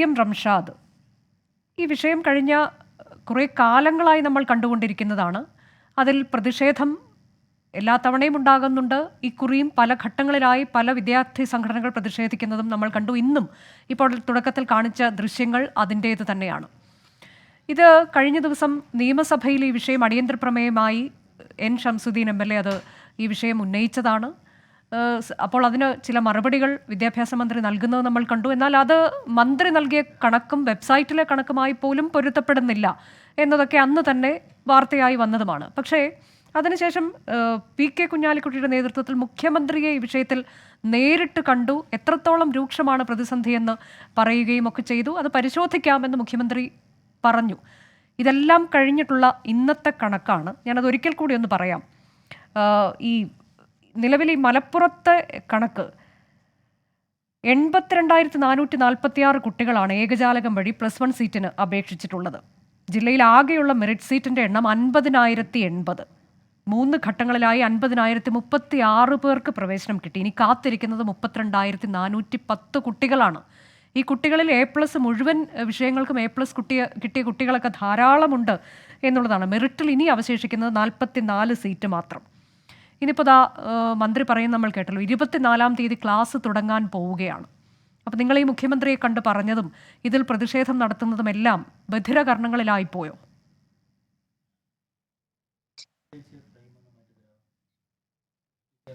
M Ramshad, ഈ വിഷയം കഴിഞ്ഞ കുറേ കാലങ്ങളായി നമ്മൾ കണ്ടുകൊണ്ടിരിക്കുന്നതാണ്. അതിൽ പ്രതിഷേധം എല്ലാ തവണയും ഉണ്ടാകുന്നുണ്ട്. ഇക്കുറിയും പല ഘട്ടങ്ങളിലായി പല വിദ്യാർത്ഥി സംഘടനകൾ പ്രതിഷേധിക്കുന്നതും നമ്മൾ കണ്ടു. ഇന്നും ഇപ്പോൾ തുടക്കത്തിൽ കാണിച്ച ദൃശ്യങ്ങൾ അതിൻ്റേത് തന്നെയാണ്. ഇത് കഴിഞ്ഞ ദിവസം നിയമസഭയിൽ ഈ വിഷയം അടിയന്തര പ്രമേയമായി എൻ ഷംസുദ്ദീൻ MLA അത് ഈ വിഷയം ഉന്നയിച്ചതാണ്. അപ്പോൾ അതിന് ചില മറുപടികൾ വിദ്യാഭ്യാസ മന്ത്രി നൽകുന്നത് നമ്മൾ കണ്ടു. എന്നാൽ അത് മന്ത്രി നൽകിയ കണക്കും വെബ്സൈറ്റിലെ കണക്കുമായി പോലും പൊരുത്തപ്പെടുന്നില്ല എന്നതൊക്കെ അന്ന് തന്നെ വാർത്തയായി വന്നതുമാണ്. പക്ഷേ അതിനുശേഷം PK കുഞ്ഞാലിക്കുട്ടിയുടെ നേതൃത്വത്തിൽ മുഖ്യമന്ത്രിയെ ഈ വിഷയത്തിൽ നേരിട്ട് കണ്ടു. എത്രത്തോളം രൂക്ഷമാണ് പ്രതിസന്ധിയെന്ന് പറയുകയും ഒക്കെ ചെയ്തു. അത് പരിശോധിക്കാമെന്ന് മുഖ്യമന്ത്രി പറഞ്ഞു. ഇതെല്ലാം കഴിഞ്ഞിട്ടുള്ള ഇന്നത്തെ കണക്കാണ്. ഞാനത് ഒരിക്കൽ കൂടി ഒന്ന് പറയാം. ഈ നിലവിൽ ഈ മലപ്പുറത്തെ കണക്ക് 82,446 കുട്ടികളാണ് ഏകജാലകം വഴി +1 സീറ്റിന് അപേക്ഷിച്ചിട്ടുള്ളത്. ജില്ലയിൽ ആകെയുള്ള മെറിറ്റ് സീറ്റിൻ്റെ എണ്ണം 50,080. 3 ഘട്ടങ്ങളിലായി 50,036 പേർക്ക് പ്രവേശനം കിട്ടി. ഇനി കാത്തിരിക്കുന്നത് 32,410 കുട്ടികളാണ്. ഈ കുട്ടികളിൽ A+ മുഴുവൻ വിഷയങ്ങൾക്കും A+ കിട്ടിയ കുട്ടികളൊക്കെ ധാരാളമുണ്ട് എന്നുള്ളതാണ്. മെറിറ്റിൽ ഇനി അവശേഷിക്കുന്നത് 44 സീറ്റ് മാത്രം. ഇനിയിപ്പോൾ മന്ത്രി പറയും, നമ്മൾ കേട്ടല്ലോ, 24-ാം തീയതി ക്ലാസ് തുടങ്ങാൻ പോവുകയാണ്. അപ്പോൾ നിങ്ങൾ ഈ മുഖ്യമന്ത്രിയെ കണ്ട് പറഞ്ഞതും ഇതിൽ പ്രതിഷേധം നടത്തുന്നതും എല്ലാം ബധിരകർണങ്ങളിലായിപ്പോയോ?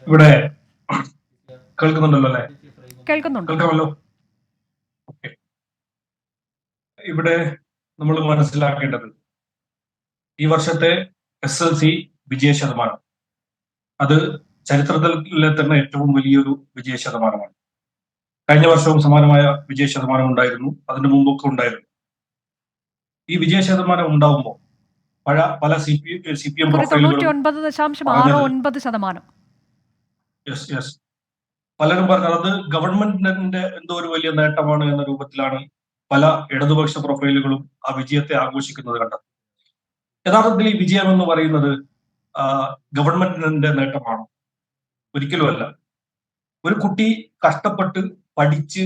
ഇവിടെ കേൾക്കുന്നുണ്ടല്ലോ അല്ലേ? കേൾക്കുന്നുണ്ടല്ലോ. ഇവിടെ നമ്മൾ മനസ്സിലാക്കേണ്ടത് ഈ വർഷത്തെ SSLC വിജയ ശതമാനം അത് ചരിത്രത്തിലെ തന്നെ ഏറ്റവും വലിയൊരു വിജയ ശതമാനമാണ്. കഴിഞ്ഞ വർഷവും സമാനമായ വിജയ ശതമാനം ഉണ്ടായിരുന്നു, അതിന് മുമ്പൊക്കെ ഉണ്ടായിരുന്നു. ഈ വിജയ ശതമാനം ഉണ്ടാവുമ്പോൾ പല CPM പലരും പറഞ്ഞത് അത് ഗവൺമെന്റിന്റെ എന്തോ ഒരു വലിയ നേട്ടമാണ് എന്ന രൂപത്തിലാണ് പല ഇടതുപക്ഷ പ്രൊഫൈലുകളും ആ വിജയത്തെ ആഘോഷിക്കുന്നത് കണ്ടത്. യഥാർത്ഥത്തിൽ ഈ വിജയം എന്ന് പറയുന്നത് ഗവൺമെന്റിന്റെ നേട്ടമാണോ? ഒരിക്കലുമല്ല. ഒരു കുട്ടി കഷ്ടപ്പെട്ട് പഠിച്ച്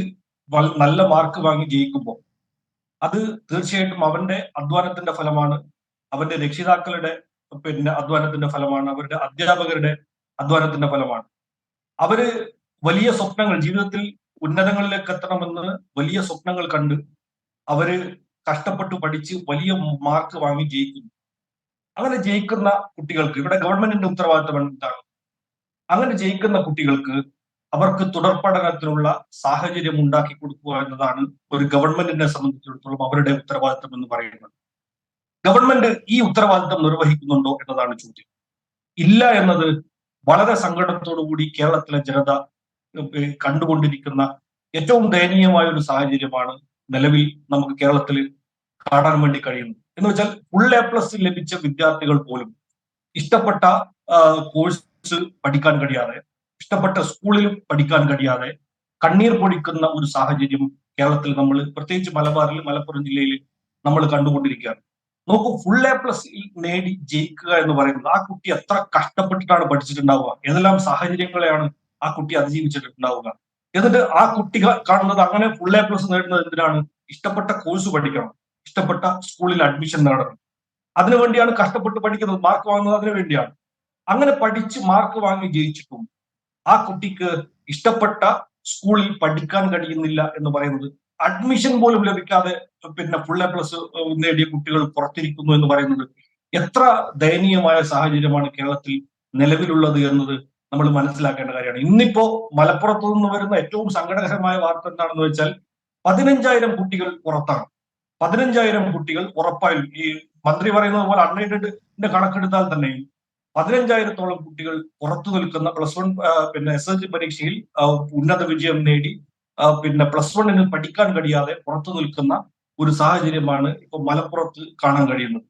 നല്ല മാർക്ക് വാങ്ങി ജയിക്കുമ്പോൾ അത് തീർച്ചയായിട്ടും അവന്റെ അധ്വാനത്തിന്റെ ഫലമാണ്, അവന്റെ രക്ഷിതാക്കളുടെ അധ്വാനത്തിന്റെ ഫലമാണ്, അവരുടെ അധ്യാപകരുടെ അധ്വാനത്തിന്റെ ഫലമാണ്. അവര് വലിയ സ്വപ്നങ്ങൾ, ജീവിതത്തിൽ ഉന്നതങ്ങളിലേക്ക് എത്തണമെന്ന് വലിയ സ്വപ്നങ്ങൾ കണ്ട് അവര് കഷ്ടപ്പെട്ട് പഠിച്ച് വലിയ മാർക്ക് വാങ്ങി ജയിക്കുന്നു. അങ്ങനെ ജയിക്കുന്ന കുട്ടികൾക്ക് ഇവിടെ ഗവൺമെന്റിന്റെ ഉത്തരവാദിത്തം എന്താണ്? അങ്ങനെ ജയിക്കുന്ന കുട്ടികൾക്ക് അവർക്ക് തുടർ പഠനത്തിനുള്ള സാഹചര്യം ഉണ്ടാക്കി കൊടുക്കുക എന്നതാണ് ഒരു ഗവൺമെന്റിനെ സംബന്ധിച്ചിടത്തോളം അവരുടെ ഉത്തരവാദിത്തം എന്ന് പറയുന്നത്. ഗവൺമെന്റ് ഈ ഉത്തരവാദിത്തം നിർവഹിക്കുന്നുണ്ടോ എന്നതാണ് ചോദ്യം. ഇല്ല എന്നത് വളരെ സങ്കടത്തോടുകൂടി കേരളത്തിലെ ജനത കണ്ടുകൊണ്ടിരിക്കുന്ന ഏറ്റവും ദയനീയമായ ഒരു സാഹചര്യമാണ് നിലവിൽ നമുക്ക് കേരളത്തിൽ കാണാൻ വേണ്ടി കഴിയുന്നത്. എന്ന് വെച്ചാൽ ഫുൾ A+ ലഭിച്ച വിദ്യാർത്ഥികൾ പോലും ഇഷ്ടപ്പെട്ട കോഴ്സ് പഠിക്കാൻ കഴിയാതെ, ഇഷ്ടപ്പെട്ട സ്കൂളിൽ പഠിക്കാൻ കഴിയാതെ കണ്ണീർ പൊടിക്കുന്ന ഒരു സാഹചര്യം കേരളത്തിൽ നമ്മൾ, പ്രത്യേകിച്ച് മലപ്പുറം ജില്ലയിൽ നമ്മൾ കണ്ടുകൊണ്ടിരിക്കുകയാണ്. നോക്കൂ, ഫുൾ A+ നേടി ജയിക്കുക എന്ന് പറയുന്നത് ആ കുട്ടി എത്ര കഷ്ടപ്പെട്ടിട്ടാണ് പഠിച്ചിട്ടുണ്ടാവുക, ഏതെല്ലാം സാഹചര്യങ്ങളെയാണ് ആ കുട്ടി അതിജീവിച്ചിട്ടുണ്ടാവുക. എന്നിട്ട് ആ കുട്ടി കാണുന്നത് അങ്ങനെ ഫുൾ A+ നേടുന്നത് എന്തിനാണ്? ഇഷ്ടപ്പെട്ട കോഴ്സ് പഠിക്കണം, ഇഷ്ടപ്പെട്ട സ്കൂളിൽ അഡ്മിഷൻ നേടണം, അതിനുവേണ്ടിയാണ് കഷ്ടപ്പെട്ട് പഠിക്കുന്നത്, മാർക്ക് വാങ്ങുന്നത് അതിനു വേണ്ടിയാണ്. അങ്ങനെ പഠിച്ച് മാർക്ക് വാങ്ങി ജയിച്ചിട്ടും ആ കുട്ടിക്ക് ഇഷ്ടപ്പെട്ട സ്കൂളിൽ പഠിക്കാൻ കഴിയുന്നില്ല എന്ന് പറയുന്നത്, അഡ്മിഷൻ പോലും ലഭിക്കാതെ ഫുൾ A+ നേടിയ കുട്ടികൾ പുറത്തിരിക്കുന്നു എന്ന് പറയുന്നത് എത്ര ദയനീയമായ സാഹചര്യമാണ് കേരളത്തിൽ നിലവിലുള്ളത് എന്നത് നമ്മൾ മനസ്സിലാക്കേണ്ട കാര്യമാണ്. ഇന്നിപ്പോ മലപ്പുറത്തു നിന്ന് വരുന്ന ഏറ്റവും സങ്കടകരമായ വാർത്ത എന്താണെന്ന് വെച്ചാൽ 15,000 കുട്ടികൾ പുറത്താണ്. 15,000 കുട്ടികൾ ഉറപ്പായും, ഈ മന്ത്രി പറയുന്നത് പോലെ അൺഎയ്ഡഡിന്റെ കണക്കെടുത്താൽ തന്നെയും 15,000-ഓളം കുട്ടികൾ പുറത്തു നിൽക്കുന്ന +1 SSLC പരീക്ഷയിൽ ഉന്നത വിജയം നേടി +1 പഠിക്കാൻ കഴിയാതെ പുറത്തു നിൽക്കുന്ന ഒരു സാഹചര്യമാണ് ഇപ്പൊ മലപ്പുറത്ത് കാണാൻ കഴിയുന്നത്.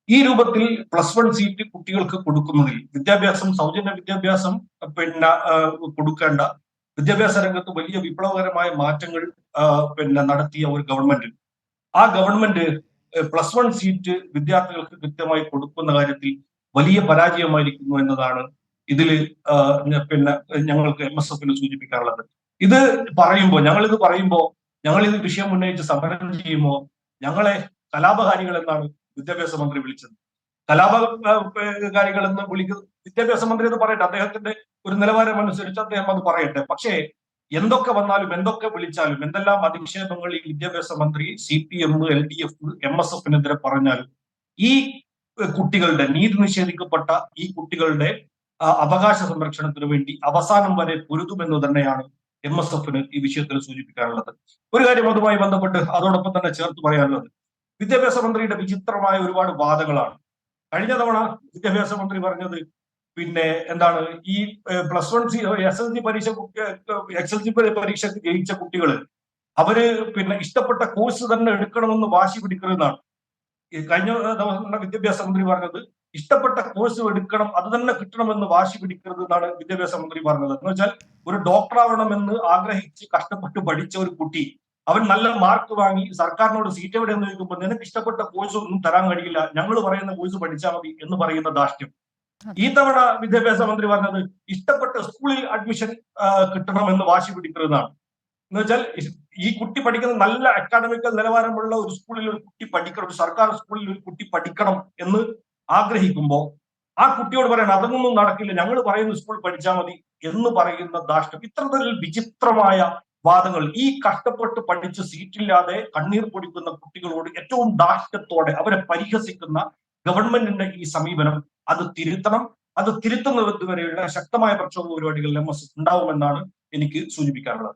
ഈ രൂപത്തിൽ +1 സീറ്റ് കുട്ടികൾക്ക് കൊടുക്കുന്നതിൽ വിദ്യാഭ്യാസം, സൗജന്യ വിദ്യാഭ്യാസം കൊടുക്കേണ്ട വിദ്യാഭ്യാസ രംഗത്ത് വലിയ വിപ്ലവകരമായ മാറ്റങ്ങൾ നടത്തിയ ഒരു ഗവൺമെന്റ്, ആ ഗവൺമെന്റ് +1 സീറ്റ് വിദ്യാർത്ഥികൾക്ക് കൃത്യമായി കൊടുക്കുന്ന കാര്യത്തിൽ വലിയ പരാജയമായിരിക്കുന്നു എന്നതാണ് ഇതിൽ ഞങ്ങൾക്ക് MSF സൂചിപ്പിക്കാനുള്ളത്. ഞങ്ങളിത് പറയുമ്പോൾ ഞങ്ങൾ ഈ വിഷയം ഉന്നയിച്ച് സമരം ചെയ്യുമ്പോൾ ഞങ്ങളെ കലാപകാരികൾ എന്നാണ് വിദ്യാഭ്യാസ മന്ത്രി വിളിച്ചത്. കലാപകാരികൾ എന്ന് വിളിക്കുന്നത് വിദ്യാഭ്യാസ മന്ത്രി എന്ന് പറയട്ടെ, അദ്ദേഹത്തിന്റെ ഒരു നിലവാരം അനുസരിച്ച് അദ്ദേഹം അത് പറയട്ടെ. പക്ഷേ എന്തൊക്കെ വന്നാലും എന്തൊക്കെ വിളിച്ചാലും എന്തെല്ലാം അധിക്ഷേപങ്ങൾ ഈ വിദ്യാഭ്യാസ മന്ത്രി CPM, LDF, MSFനെതിരെ പറഞ്ഞാലും ഈ കുട്ടികളുടെ നീതി നിഷേധിക്കപ്പെട്ട ഈ കുട്ടികളുടെ അവകാശ സംരക്ഷണത്തിന് വേണ്ടി അവസാനം വരെ പൊരുതുമെന്ന് തന്നെയാണ് MSFന് ഈ വിഷയത്തിൽ സൂചിപ്പിക്കാനുള്ളത്. ഒരു കാര്യം അതുമായി ബന്ധപ്പെട്ട് അതോടൊപ്പം തന്നെ ചേർത്ത് പറയാനുള്ളത്, വിദ്യാഭ്യാസ മന്ത്രിയുടെ വിചിത്രമായ ഒരുപാട് വാദങ്ങളാണ്. കഴിഞ്ഞ തവണ വിദ്യാഭ്യാസ മന്ത്രി പറഞ്ഞത് പിന്നെ എന്താണ്, ഈ +1 SLC പരീക്ഷയ്ക്ക് ജയിച്ച കുട്ടികൾ അവര് പിന്നെ ഇഷ്ടപ്പെട്ട കോഴ്സ് തന്നെ എടുക്കണമെന്ന് വാശി പിടിക്കരുതെന്നാണ്. കഴിഞ്ഞ ദിവസം വിദ്യാഭ്യാസ മന്ത്രി പറഞ്ഞത് ഇഷ്ടപ്പെട്ട കോഴ്സ് എടുക്കണം, അത് തന്നെ കിട്ടണമെന്ന് വാശി പിടിക്കരുത് എന്നാണ് വിദ്യാഭ്യാസ മന്ത്രി പറഞ്ഞത്. എന്ന് വെച്ചാൽ ഒരു ഡോക്ടർ ആവണമെന്ന് ആഗ്രഹിച്ച് കഷ്ടപ്പെട്ട് പഠിച്ച ഒരു കുട്ടി അവൻ നല്ല മാർക്ക് വാങ്ങി സർക്കാരിനോട് സീറ്റ് എവിടെയെന്ന് ചോദിക്കുമ്പോൾ നിനക്ക് ഇഷ്ടപ്പെട്ട കോഴ്സ് ഒന്നും തരാൻ കഴിയില്ല, ഞങ്ങൾ പറയുന്ന കോഴ്സ് പഠിച്ചാൽ മതി എന്ന് പറയുന്ന ധാർഷ്ട്യം. ഈ തവണ വിദ്യാഭ്യാസ മന്ത്രി പറഞ്ഞത് ഇഷ്ടപ്പെട്ട സ്കൂളിൽ അഡ്മിഷൻ കിട്ടണമെന്ന് വാശി പിടിക്കരുതെന്നാണ്. എന്ന് വെച്ചാൽ ഈ കുട്ടി പഠിക്കുന്ന നല്ല അക്കാഡമിക്കൽ നിലവാരമുള്ള ഒരു സ്കൂളിൽ ഒരു കുട്ടി പഠിക്കണം, ഒരു സർക്കാർ സ്കൂളിൽ ഒരു കുട്ടി പഠിക്കണം എന്ന് ആഗ്രഹിക്കുമ്പോൾ ആ കുട്ടിയോട് പറയണം അതൊന്നും നടക്കില്ല, ഞങ്ങൾ പറയുന്ന സ്കൂൾ പഠിച്ചാൽ മതി എന്ന് പറയുന്ന ധാർഷ്ട്യം. ഇത്തരത്തിൽ വിചിത്രമായ വാദങ്ങൾ ഈ കഷ്ടപ്പെട്ട് പഠിച്ച് സീറ്റില്ലാതെ കണ്ണീർ പൊടിക്കുന്ന കുട്ടികളോട് ഏറ്റവും ധാർഷ്ട്യത്തോടെ അവരെ പരിഹസിക്കുന്ന ഗവൺമെന്റിന്റെ ഈ സമീപനം അത് തിരുത്തണം. അത് തിരുത്തുന്നതുവരെയുള്ള ശക്തമായ പ്രക്ഷോഭ പരിപാടികൾ MSF ഉണ്ടാവുമെന്നാണ് എനിക്ക് സൂചിപ്പിക്കാനുള്ളത്.